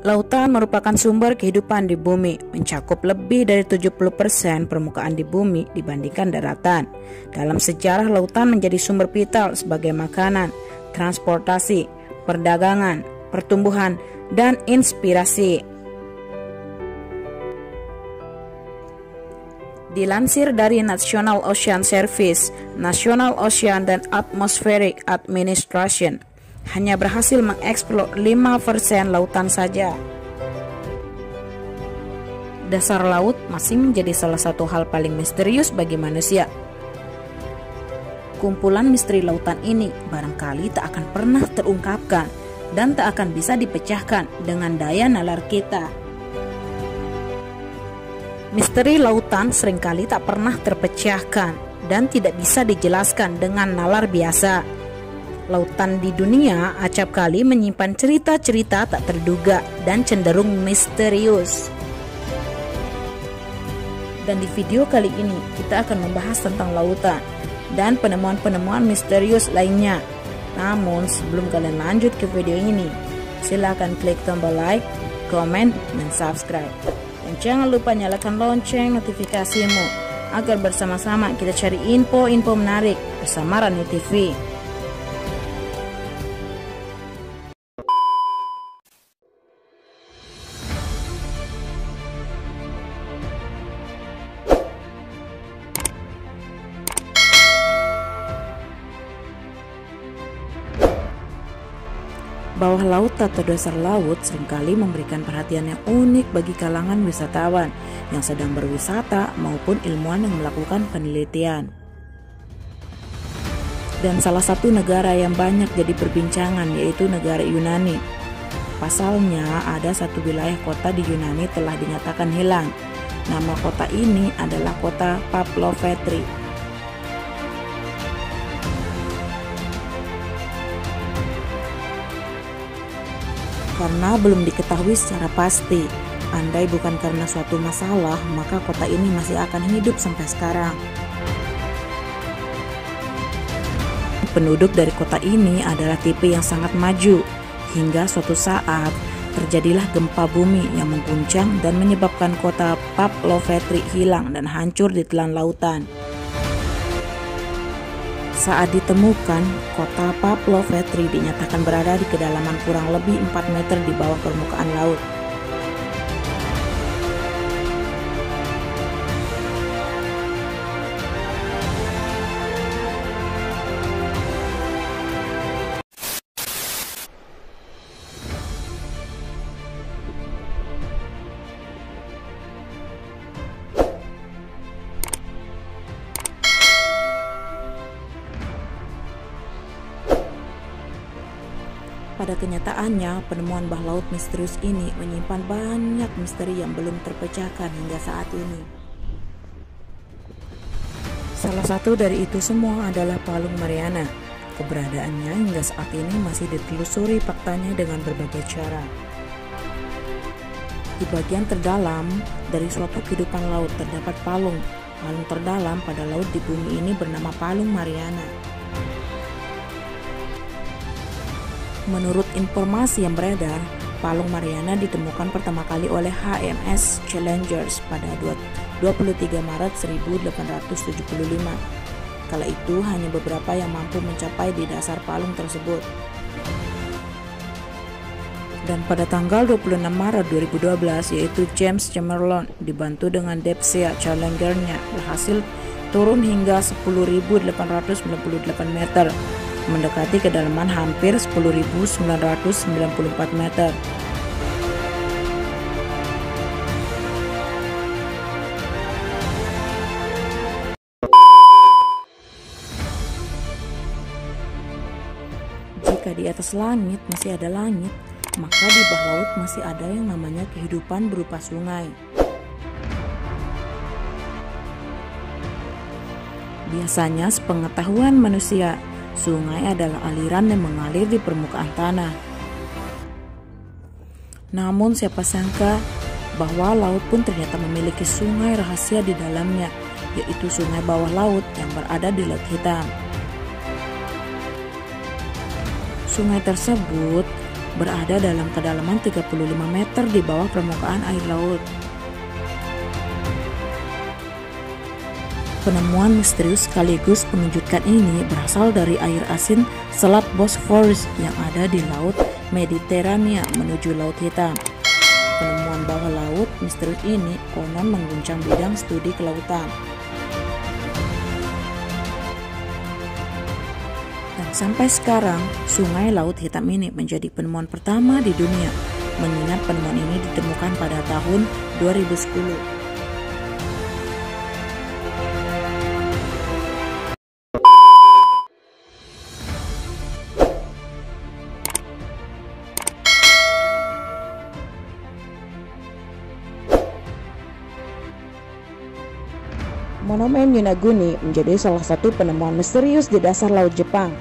Lautan merupakan sumber kehidupan di bumi, mencakup lebih dari 70% permukaan di bumi dibandingkan daratan. Dalam sejarah, lautan menjadi sumber vital sebagai makanan, transportasi, perdagangan, pertumbuhan, dan inspirasi. Dilansir dari National Ocean Service, National Ocean and Atmospheric Administration hanya berhasil mengeksplor 5% lautan saja. Dasar laut masih menjadi salah satu hal paling misterius bagi manusia. Kumpulan misteri lautan ini barangkali tak akan pernah terungkapkan dan tak akan bisa dipecahkan dengan daya nalar kita. Misteri lautan seringkali tak pernah terpecahkan dan tidak bisa dijelaskan dengan nalar biasa. Lautan di dunia acap kali menyimpan cerita-cerita tak terduga dan cenderung misterius. Dan di video kali ini kita akan membahas tentang lautan dan penemuan-penemuan misterius lainnya. Namun sebelum kalian lanjut ke video ini, silakan klik tombol like, komen, dan subscribe. Dan jangan lupa nyalakan lonceng notifikasimu agar bersama-sama kita cari info-info menarik bersama Rani TV. Bawah laut atau dasar laut seringkali memberikan perhatian yang unik bagi kalangan wisatawan yang sedang berwisata maupun ilmuwan yang melakukan penelitian. Dan salah satu negara yang banyak jadi perbincangan yaitu negara Yunani. Pasalnya ada satu wilayah kota di Yunani telah dinyatakan hilang. Nama kota ini adalah kota Paplovetri. Karena belum diketahui secara pasti, andai bukan karena suatu masalah, maka kota ini masih akan hidup sampai sekarang. Penduduk dari kota ini adalah tipe yang sangat maju, hingga suatu saat terjadilah gempa bumi yang mengguncang dan menyebabkan kota Paplovetri hilang dan hancur di telan lautan. Saat ditemukan, kota Paplovetri dinyatakan berada di kedalaman kurang lebih 4 meter di bawah permukaan laut. Pada kenyataannya, penemuan bah laut misterius ini menyimpan banyak misteri yang belum terpecahkan hingga saat ini. Salah satu dari itu semua adalah Palung Mariana. Keberadaannya hingga saat ini masih ditelusuri faktanya dengan berbagai cara. Di bagian terdalam dari suatu kehidupan laut terdapat palung. Palung terdalam pada laut di bumi ini bernama Palung Mariana. Menurut informasi yang beredar, Palung Mariana ditemukan pertama kali oleh HMS Challengers pada 23 Maret 1875. Kala itu hanya beberapa yang mampu mencapai di dasar palung tersebut. Dan pada tanggal 26 Maret 2012, yaitu James Cameron dibantu dengan Deep Sea Challenger-nya berhasil turun hingga 10.898 meter, mendekati kedalaman hampir 10.994 meter. Jika di atas langit masih ada langit, maka di bawah laut masih ada yang namanya kehidupan berupa sungai. Biasanya sepengetahuan manusia, sungai adalah aliran yang mengalir di permukaan tanah. Namun siapa sangka bahwa laut pun ternyata memiliki sungai rahasia di dalamnya, yaitu sungai bawah laut yang berada di Laut Hitam. Sungai tersebut berada dalam kedalaman 35 meter di bawah permukaan air laut. Penemuan misterius sekaligus mengejutkan ini berasal dari air asin Selat Bosphorus yang ada di Laut Mediterania menuju Laut Hitam. Penemuan bawah laut misterius ini konon mengguncang bidang studi kelautan. Dan sampai sekarang, Sungai Laut Hitam ini menjadi penemuan pertama di dunia, mengingat penemuan ini ditemukan pada tahun 2010. Monumen Yonaguni menjadi salah satu penemuan misterius di dasar laut Jepang.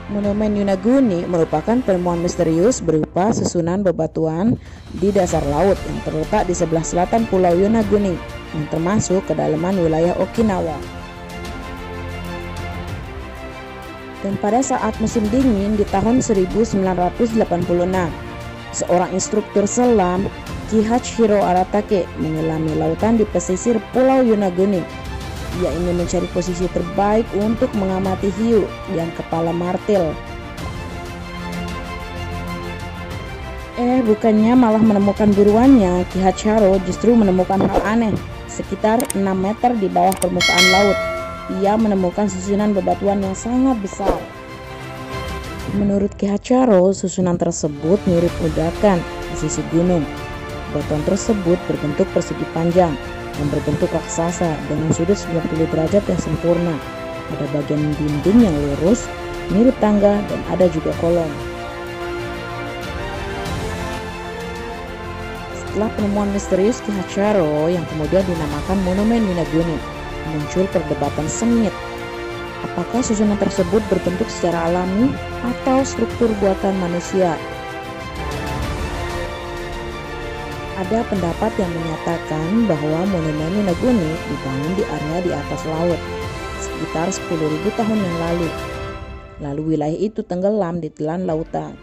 Monumen Yonaguni merupakan penemuan misterius berupa susunan bebatuan di dasar laut yang terletak di sebelah selatan Pulau Yonaguni, yang termasuk kedalaman wilayah Okinawa. Dan pada saat musim dingin di tahun 1986, seorang instruktur selam, Kihachiro Aratake, menyelami lautan di pesisir Pulau Yonaguni. Ia ingin mencari posisi terbaik untuk mengamati hiu yang kepala martil. Bukannya malah menemukan buruannya, Kihachiro justru menemukan hal aneh. Sekitar 6 meter di bawah permukaan laut, ia menemukan susunan bebatuan yang sangat besar. Menurut Kihachiro, susunan tersebut mirip ledakan di sisi gunung. Batuan tersebut berbentuk persegi panjang dan berbentuk raksasa dengan sudut 90 derajat yang sempurna. Ada bagian dinding yang lurus, mirip tangga, dan ada juga kolom. Setelah penemuan misterius Kihachiro yang kemudian dinamakan Monumen Yonaguni, muncul perdebatan sengit. Apakah susunan tersebut berbentuk secara alami atau struktur buatan manusia? Ada pendapat yang menyatakan bahwa Monumen Yonaguni dibangun di area di atas laut sekitar 10.000 tahun yang lalu. Lalu wilayah itu tenggelam di telan lautan.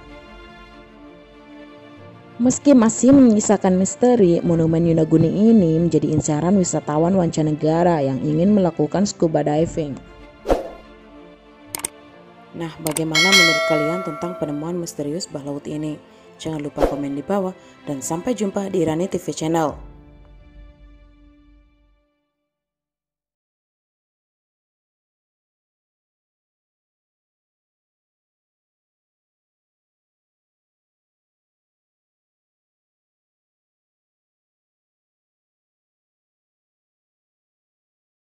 Meski masih menyisakan misteri, Monumen Yonaguni ini menjadi incaran wisatawan mancanegara yang ingin melakukan scuba diving. Nah, bagaimana menurut kalian tentang penemuan misterius bawah laut ini? Jangan lupa komen di bawah dan sampai jumpa di Irani TV Channel.